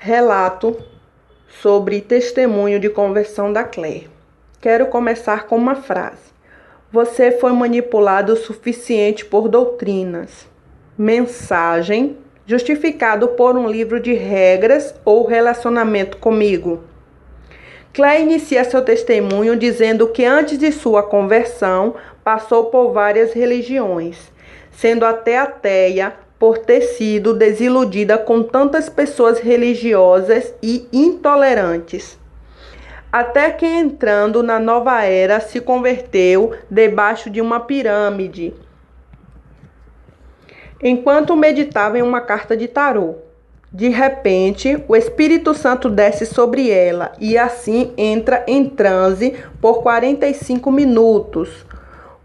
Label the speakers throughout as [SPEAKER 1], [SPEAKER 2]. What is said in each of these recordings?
[SPEAKER 1] Relato sobre testemunho de conversão da Claire. Quero começar com uma frase. Você foi manipulado o suficiente por doutrinas, mensagem, justificado por um livro de regras ou relacionamento comigo. Claire inicia seu testemunho dizendo que antes de sua conversão passou por várias religiões, sendo até ateia por ter sido desiludida com tantas pessoas religiosas e intolerantes. Até que entrando na nova era se converteu debaixo de uma pirâmide, enquanto meditava em uma carta de tarô. De repente, o Espírito Santo desce sobre ela e assim entra em transe por 45 minutos,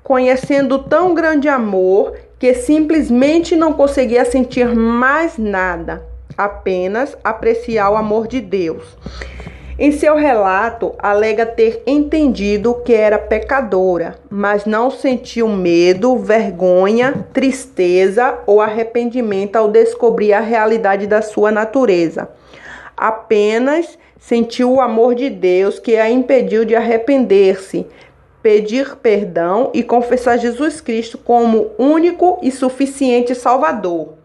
[SPEAKER 1] conhecendo tão grande amor que simplesmente não conseguia sentir mais nada, apenas apreciar o amor de Deus. Em seu relato, alega ter entendido que era pecadora, mas não sentiu medo, vergonha, tristeza ou arrependimento ao descobrir a realidade da sua natureza. Apenas sentiu o amor de Deus que a impediu de arrepender-se, pedir perdão e confessar Jesus Cristo como único e suficiente Salvador.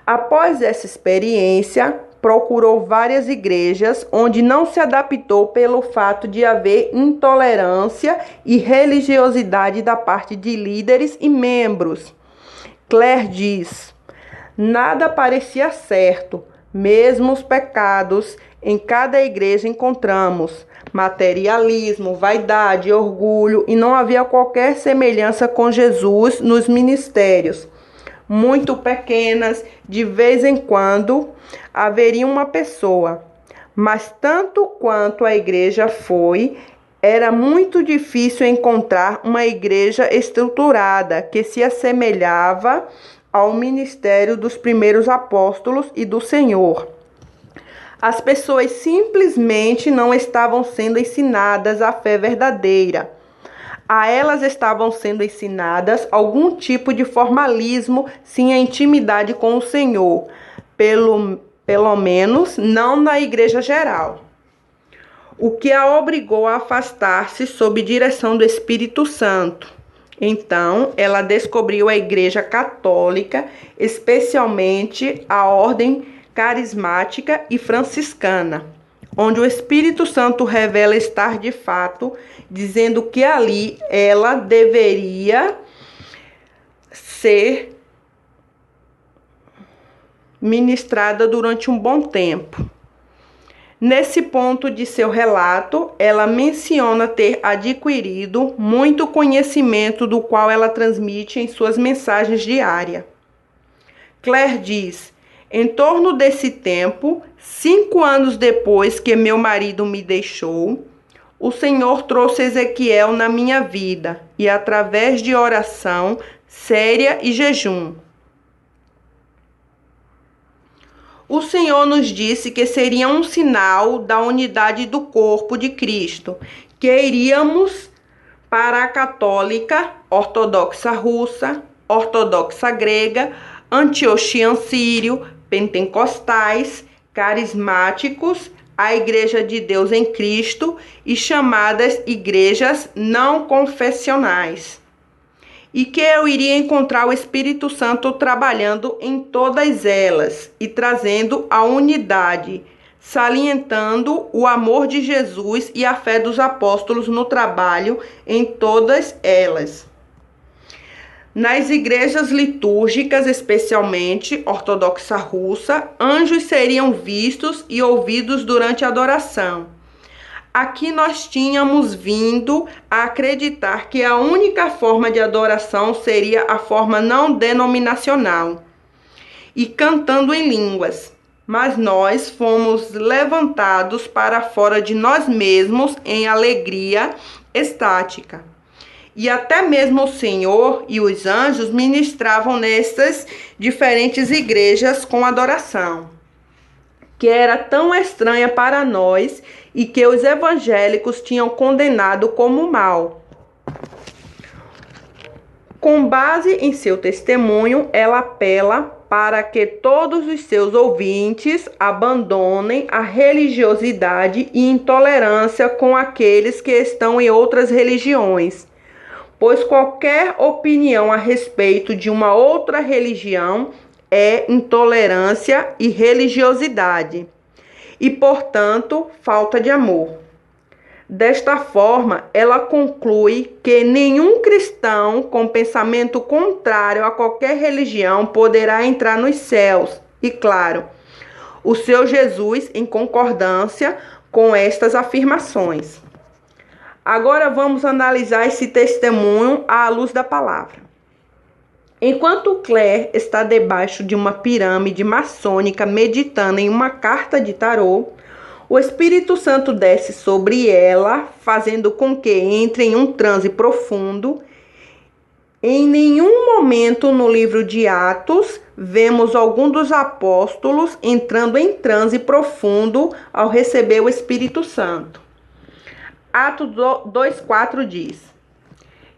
[SPEAKER 1] Após essa experiência, procurou várias igrejas onde não se adaptou pelo fato de haver intolerância e religiosidade da parte de líderes e membros. Claire diz: nada parecia certo, mesmo os pecados em cada igreja encontramos materialismo, vaidade, orgulho, e não havia qualquer semelhança com Jesus nos ministérios. Muito pequenas, de vez em quando haveria uma pessoa, mas tanto quanto a igreja foi, era muito difícil encontrar uma igreja estruturada que se assemelhava ao ministério dos primeiros apóstolos e do Senhor. As pessoas simplesmente não estavam sendo ensinadas a fé verdadeira. A elas estavam sendo ensinadas algum tipo de formalismo sem a intimidade com o Senhor, pelo menos não na igreja geral. O que a obrigou a afastar-se sob direção do Espírito Santo. Então, ela descobriu a Igreja Católica, especialmente a Ordem Carismática e Franciscana, onde o Espírito Santo revela estar de fato, dizendo que ali ela deveria ser ministrada durante um bom tempo. Nesse ponto de seu relato, ela menciona ter adquirido muito conhecimento do qual ela transmite em suas mensagens diárias. Claire diz: em torno desse tempo, 5 anos depois que meu marido me deixou, o Senhor trouxe Ezequiel na minha vida e através de oração séria e jejum. O Senhor nos disse que seria um sinal da unidade do corpo de Cristo, que iríamos para a católica, ortodoxa russa, ortodoxa grega, antioxian sírio, pentecostais, carismáticos, a Igreja de Deus em Cristo e chamadas igrejas não confessionais. E que eu iria encontrar o Espírito Santo trabalhando em todas elas e trazendo a unidade, salientando o amor de Jesus e a fé dos apóstolos no trabalho em todas elas. Nas igrejas litúrgicas, especialmente ortodoxa russa, anjos seriam vistos e ouvidos durante a adoração. Aqui nós tínhamos vindo a acreditar que a única forma de adoração seria a forma não denominacional e cantando em línguas, mas nós fomos levantados para fora de nós mesmos em alegria estática. E até mesmo o Senhor e os anjos ministravam nessas diferentes igrejas com adoração, que era tão estranha para nós e que os evangélicos tinham condenado como mal. Com base em seu testemunho, ela apela para que todos os seus ouvintes abandonem a religiosidade e intolerância com aqueles que estão em outras religiões, pois qualquer opinião a respeito de uma outra religião é intolerância e religiosidade, e, portanto, falta de amor. Desta forma, ela conclui que nenhum cristão com pensamento contrário a qualquer religião poderá entrar nos céus. E, claro, o seu Jesus em concordância com estas afirmações. Agora vamos analisar esse testemunho à luz da palavra. Enquanto Claire está debaixo de uma pirâmide maçônica meditando em uma carta de tarô, o Espírito Santo desce sobre ela, fazendo com que entre em um transe profundo. Em nenhum momento no livro de Atos vemos algum dos apóstolos entrando em transe profundo ao receber o Espírito Santo. Atos 2:4 diz: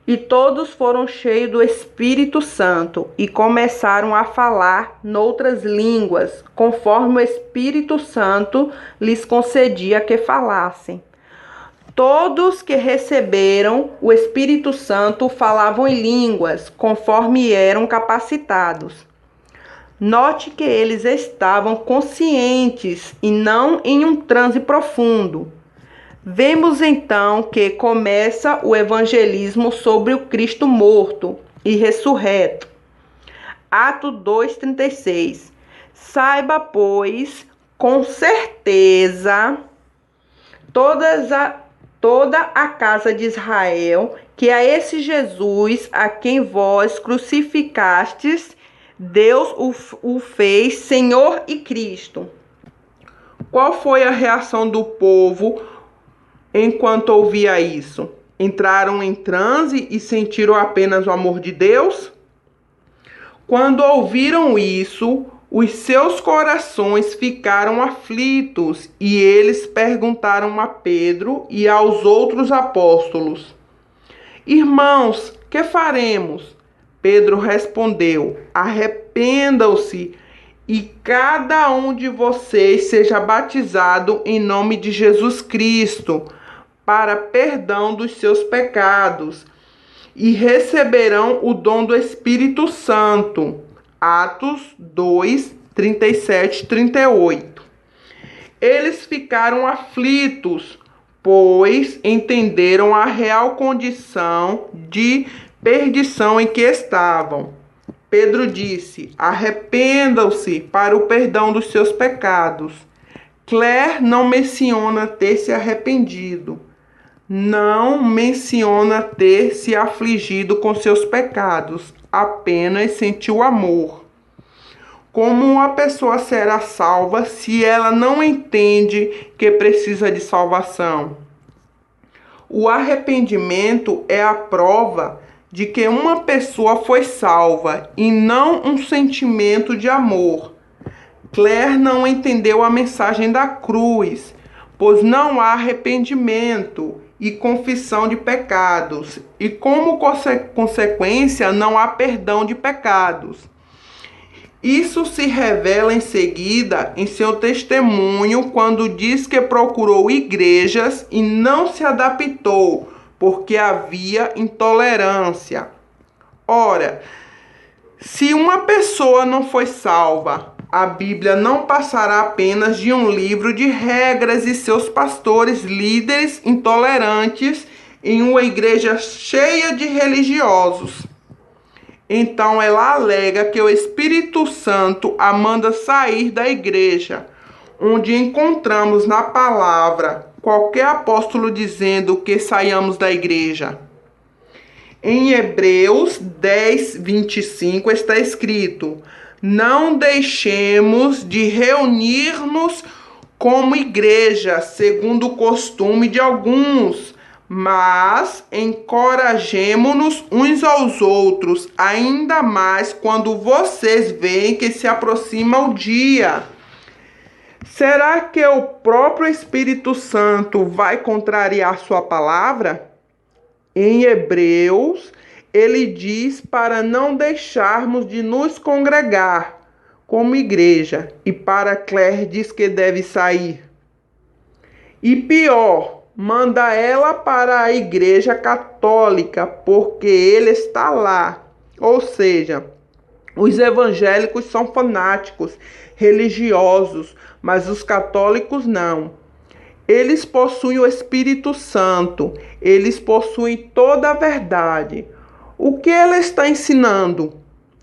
[SPEAKER 1] E todos foram cheios do Espírito Santo e começaram a falar noutras línguas, conforme o Espírito Santo lhes concedia que falassem. Todos que receberam o Espírito Santo falavam em línguas, conforme eram capacitados. Note que eles estavam conscientes e não em um transe profundo. Vemos então que começa o evangelismo sobre o Cristo morto e ressurreto. Atos 2:36. Saiba, pois, com certeza, toda a casa de Israel, que a esse Jesus, a quem vós crucificastes, Deus o fez Senhor e Cristo. Qual foi a reação do povo enquanto ouvia isso? Entraram em transe e sentiram apenas o amor de Deus? Quando ouviram isso, os seus corações ficaram aflitos e eles perguntaram a Pedro e aos outros apóstolos: Irmãos, que faremos? Pedro respondeu: Arrependam-se e cada um de vocês seja batizado em nome de Jesus Cristo para perdão dos seus pecados, e receberão o dom do Espírito Santo. Atos 2, 37 e 38. Eles ficaram aflitos, pois entenderam a real condição de perdição em que estavam. Pedro disse: arrependam-se para o perdão dos seus pecados. Claire não menciona ter se arrependido. Não menciona ter se afligido com seus pecados, apenas sentiu amor. Como uma pessoa será salva se ela não entende que precisa de salvação? O arrependimento é a prova de que uma pessoa foi salva e não um sentimento de amor. Claire não entendeu a mensagem da cruz, pois não há arrependimento e confissão de pecados, e como consequência não há perdão de pecados. Isso se revela em seguida em seu testemunho quando diz que procurou igrejas e não se adaptou, porque havia intolerância. Ora, se uma pessoa não foi salva, a Bíblia não passará apenas de um livro de regras e seus pastores líderes intolerantes em uma igreja cheia de religiosos. Então ela alega que o Espírito Santo a manda sair da igreja, onde encontramos na palavra qualquer apóstolo dizendo que saiamos da igreja. Em Hebreus 10, 25 está escrito: não deixemos de reunir-nos como igreja, segundo o costume de alguns, mas encorajemo-nos uns aos outros, ainda mais quando vocês veem que se aproxima o dia. Será que o próprio Espírito Santo vai contrariar sua palavra? Em Hebreus, ele diz para não deixarmos de nos congregar como igreja, e para Claire diz que deve sair. E pior, manda ela para a igreja católica, porque ele está lá. Ou seja, os evangélicos são fanáticos, religiosos, mas os católicos não. Eles possuem o Espírito Santo, eles possuem toda a verdade. O que ela está ensinando?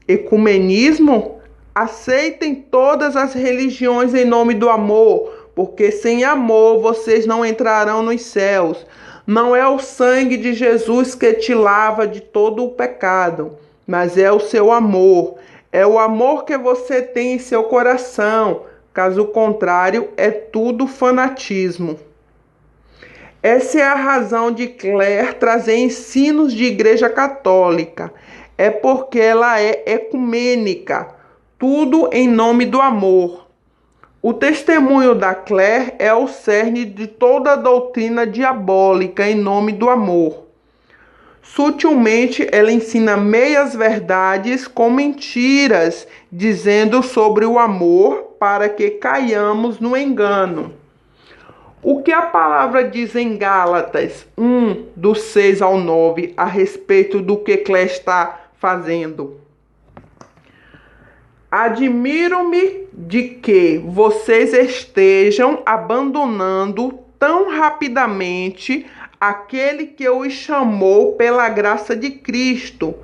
[SPEAKER 1] Ecumenismo? Aceitem todas as religiões em nome do amor, porque sem amor vocês não entrarão nos céus. Não é o sangue de Jesus que te lava de todo o pecado, mas é o seu amor. É o amor que você tem em seu coração. Caso contrário, é tudo fanatismo. Essa é a razão de Claire trazer ensinos de igreja católica. É porque ela é ecumênica, tudo em nome do amor. O testemunho da Claire é o cerne de toda a doutrina diabólica em nome do amor. Sutilmente, ela ensina meias verdades com mentiras, dizendo sobre o amor para que caiamos no engano. O que a palavra diz em Gálatas 1, do 6 ao 9, a respeito do que Claire está fazendo? Admiro-me de que vocês estejam abandonando tão rapidamente aquele que os chamou pela graça de Cristo,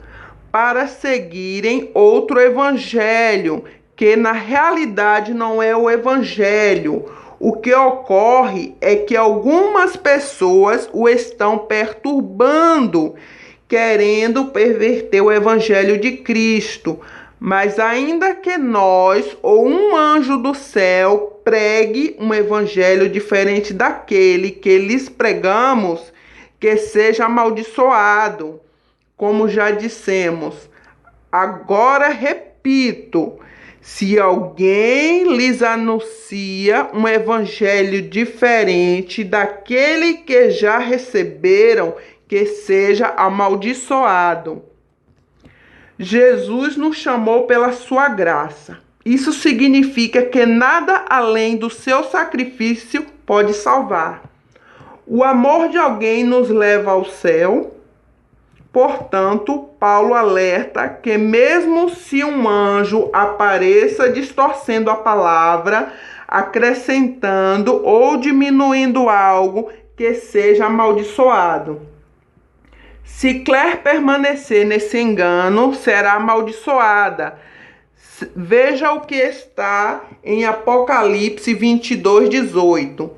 [SPEAKER 1] para seguirem outro evangelho, que na realidade não é o evangelho. O que ocorre é que algumas pessoas o estão perturbando, querendo perverter o evangelho de Cristo. Mas ainda que nós ou um anjo do céu pregue um evangelho diferente daquele que lhes pregamos, que seja amaldiçoado. Como já dissemos, agora repito, se alguém lhes anuncia um evangelho diferente daquele que já receberam, que seja amaldiçoado. Jesus nos chamou pela sua graça. Isso significa que nada além do seu sacrifício pode salvar. O amor de alguém nos leva ao céu. Portanto, Paulo alerta que mesmo se um anjo apareça distorcendo a palavra, acrescentando ou diminuindo algo, que seja amaldiçoado. Se Claire permanecer nesse engano, será amaldiçoada. Veja o que está em Apocalipse 22:18.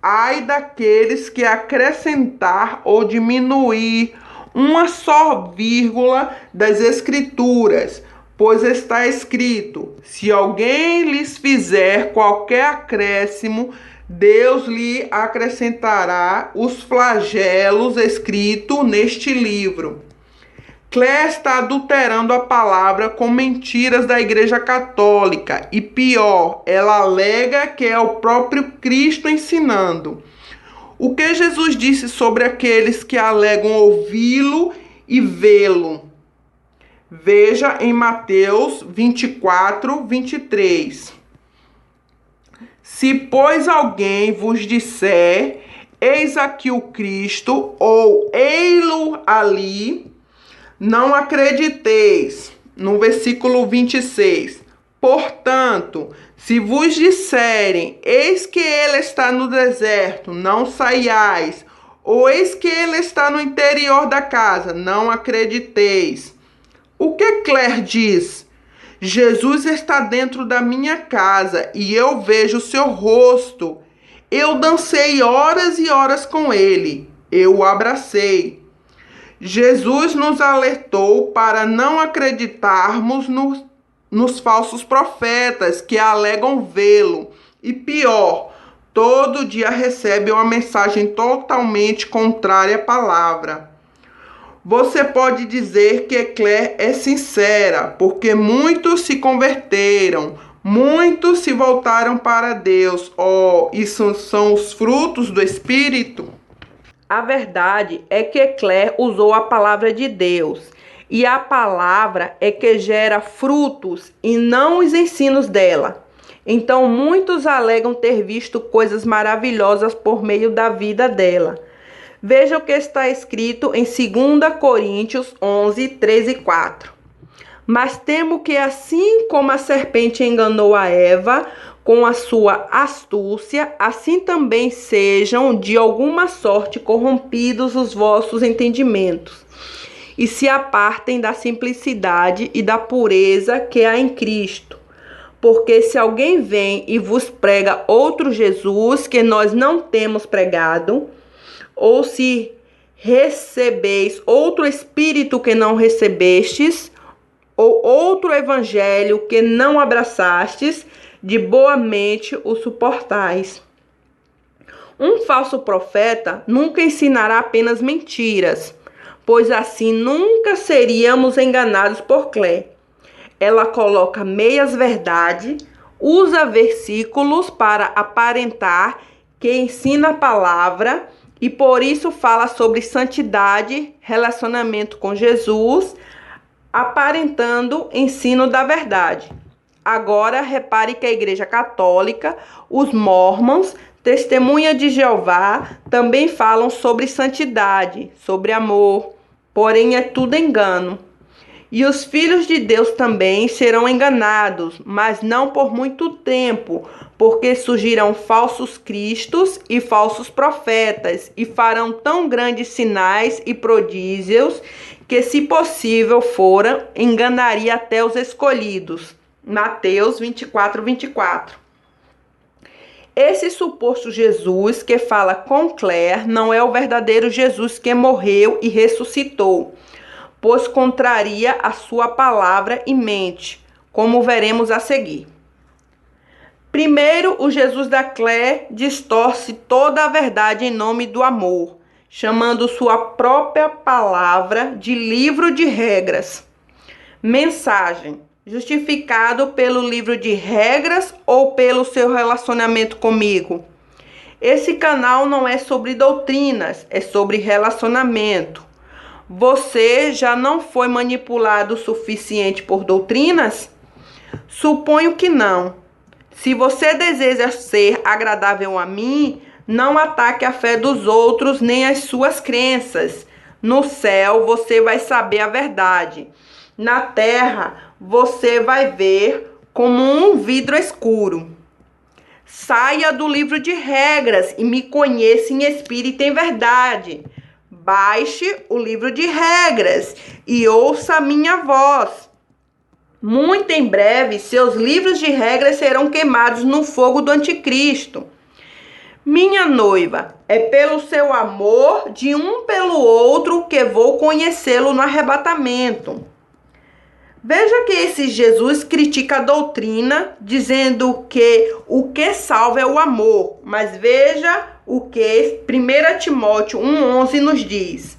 [SPEAKER 1] Ai daqueles que acrescentar ou diminuir uma só vírgula das Escrituras, pois está escrito: se alguém lhes fizer qualquer acréscimo, Deus lhe acrescentará os flagelos escritos neste livro. Claire está adulterando a palavra com mentiras da Igreja Católica e pior, ela alega que é o próprio Cristo ensinando. O que Jesus disse sobre aqueles que alegam ouvi-lo e vê-lo? Veja em Mateus 24:23. Se, pois, alguém vos disser, eis aqui o Cristo, ou ei-lo ali, não acrediteis. No versículo 26. Portanto, se vos disserem, eis que ele está no deserto, não saiais, ou eis que ele está no interior da casa, não acrediteis. O que Claire diz? Jesus está dentro da minha casa e eu vejo o seu rosto. Eu dancei horas e horas com ele. Eu o abracei. Jesus nos alertou para não acreditarmos nos falsos profetas que alegam vê-lo. E pior, todo dia recebe uma mensagem totalmente contrária à palavra. Você pode dizer que Claire é sincera, porque muitos se converteram, muitos se voltaram para Deus. Oh, isso são os frutos do Espírito? A verdade é que Claire usou a palavra de Deus. e a palavra é que gera frutos e não os ensinos dela. Então, muitos alegam ter visto coisas maravilhosas por meio da vida dela. Veja o que está escrito em 2 Coríntios 11, 13 e 4. Mas temo que assim como a serpente enganou a Eva com a sua astúcia, assim também sejam de alguma sorte corrompidos os vossos entendimentos, e se apartem da simplicidade e da pureza que há em Cristo. Porque se alguém vem e vos prega outro Jesus que nós não temos pregado, ou se recebeis outro Espírito que não recebestes, ou outro evangelho que não abraçastes, de boa mente o suportais. Um falso profeta nunca ensinará apenas mentiras, pois assim nunca seríamos enganados por Clé. Ela coloca meias verdade, usa versículos para aparentar que ensina a palavra e por isso fala sobre santidade, relacionamento com Jesus, aparentando ensino da verdade. Agora, repare que a Igreja Católica, os Mormons, Testemunha de Jeová, também falam sobre santidade, sobre amor, porém é tudo engano. E os filhos de Deus também serão enganados, mas não por muito tempo, porque surgirão falsos cristos e falsos profetas, e farão tão grandes sinais e prodígios, que se possível fora, enganaria até os escolhidos. Mateus 24, 24. Esse suposto Jesus que fala com Claire não é o verdadeiro Jesus que morreu e ressuscitou, pois contraria a sua palavra e mente, como veremos a seguir. Primeiro, o Jesus da Claire distorce toda a verdade em nome do amor, chamando sua própria palavra de livro de regras. Mensagem: justificado pelo livro de regras ou pelo seu relacionamento comigo? Esse canal não é sobre doutrinas, é sobre relacionamento. Você já não foi manipulado o suficiente por doutrinas? Suponho que não. Se você deseja ser agradável a mim, não ataque a fé dos outros nem as suas crenças. No céu você vai saber a verdade. Na terra você vai ver como um vidro escuro. Saia do livro de regras e me conheça em espírito e em verdade. Baixe o livro de regras e ouça a minha voz. Muito em breve, seus livros de regras serão queimados no fogo do anticristo. Minha noiva, é pelo seu amor de um pelo outro que vou conhecê-lo no arrebatamento. Veja que esse Jesus critica a doutrina, dizendo que o que salva é o amor. Mas veja o que 1 Timóteo 1,11 nos diz.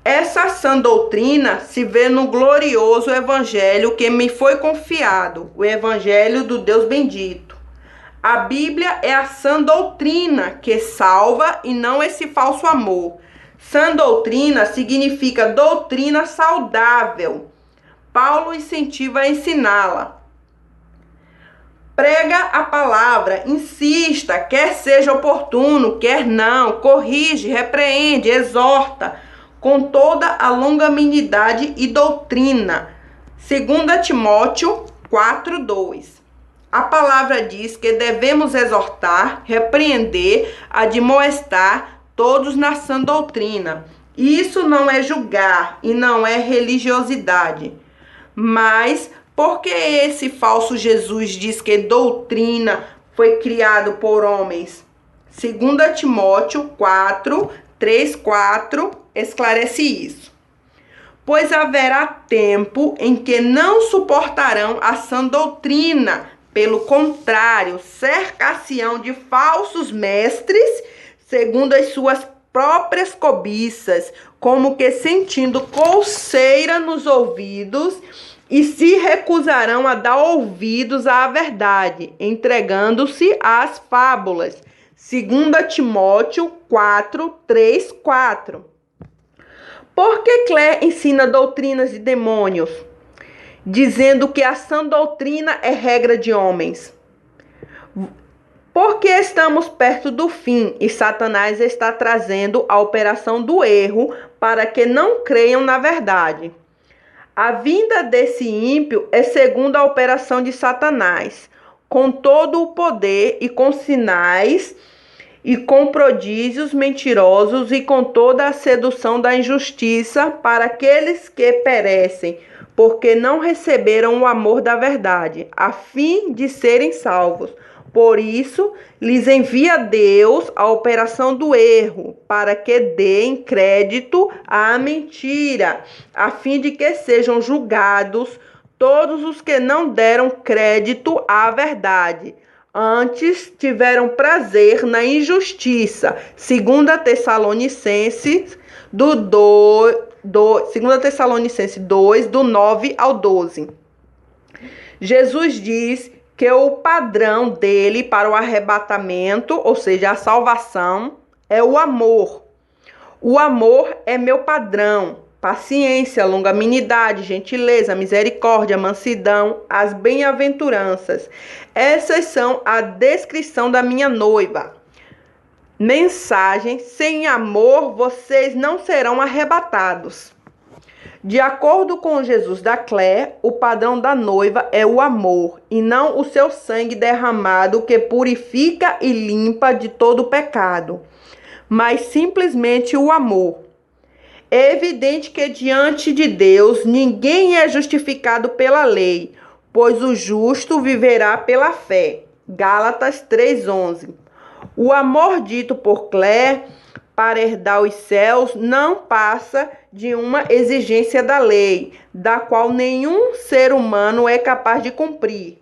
[SPEAKER 1] Essa sã doutrina se vê no glorioso evangelho que me foi confiado, o evangelho do Deus bendito. A Bíblia é a sã doutrina que salva e não esse falso amor. Sã doutrina significa doutrina saudável. Paulo incentiva a ensiná-la. Prega a palavra, insista, quer seja oportuno, quer não, corrige, repreende, exorta, com toda a longanimidade e doutrina. 2 Timóteo 4:2. A palavra diz que devemos exortar, repreender, admoestar todos na sã doutrina. Isso não é julgar e não é religiosidade. Mas por que esse falso Jesus diz que doutrina foi criado por homens? 2 Timóteo 4, 3, 4 esclarece isso. Pois haverá tempo em que não suportarão a sã doutrina, pelo contrário, cercar-se-ão de falsos mestres, segundo as suas próprias cobiças, como que sentindo coceira nos ouvidos, e se recusarão a dar ouvidos à verdade, entregando-se às fábulas. 2 Timóteo 4, 3, 4. Por que Claire ensina doutrinas de demônios, dizendo que a sã doutrina é regra de homens? Porque estamos perto do fim e Satanás está trazendo a operação do erro para que não creiam na verdade. A vinda desse ímpio é segundo a operação de Satanás, com todo o poder e com sinais e com prodígios mentirosos e com toda a sedução da injustiça para aqueles que perecem, porque não receberam o amor da verdade, a fim de serem salvos. Por isso, lhes envia Deus a operação do erro, para que deem crédito à mentira, a fim de que sejam julgados todos os que não deram crédito à verdade. Antes tiveram prazer na injustiça. 2 Tessalonicenses 2 do 9 ao 12. Jesus diz que o padrão dele para o arrebatamento, ou seja, a salvação, é o amor. O amor é meu padrão. Paciência, longanimidade, gentileza, misericórdia, mansidão, as bem-aventuranças. Essas são a descrição da minha noiva. Mensagem: sem amor vocês não serão arrebatados. De acordo com Jesus da Claire, o padrão da noiva é o amor, e não o seu sangue derramado que purifica e limpa de todo pecado, mas simplesmente o amor. É evidente que diante de Deus ninguém é justificado pela lei, pois o justo viverá pela fé. Gálatas 3:11. O amor dito por Claire para herdar os céus não passa de uma exigência da lei, da qual nenhum ser humano é capaz de cumprir.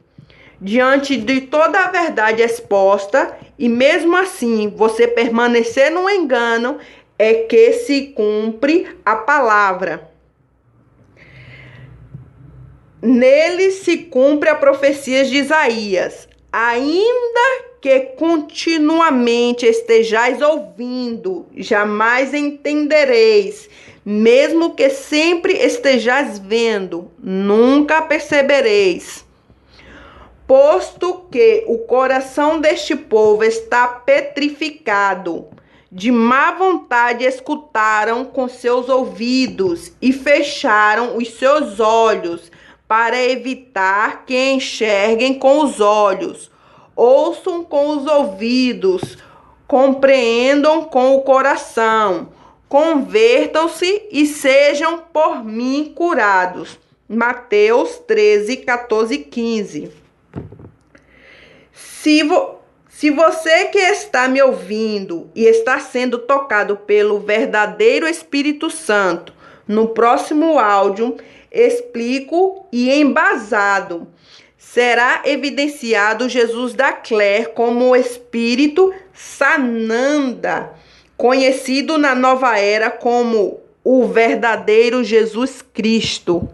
[SPEAKER 1] Diante de toda a verdade exposta, e mesmo assim você permanecer no engano, é que se cumpre a palavra. Nele se cumpre a profecia de Isaías. Ainda que continuamente estejais ouvindo, jamais entendereis. Mesmo que sempre estejais vendo, nunca percebereis. Posto que o coração deste povo está petrificado, de má vontade escutaram com seus ouvidos e fecharam os seus olhos, para evitar que enxerguem com os olhos, ouçam com os ouvidos, compreendam com o coração, convertam-se e sejam por mim curados. Mateus 13, 14 e 15. Se você que está me ouvindo e está sendo tocado pelo verdadeiro Espírito Santo, no próximo áudio, explico e embasado, será evidenciado Jesus da Claire como o Espírito Sananda, conhecido na nova era como o verdadeiro Jesus Cristo.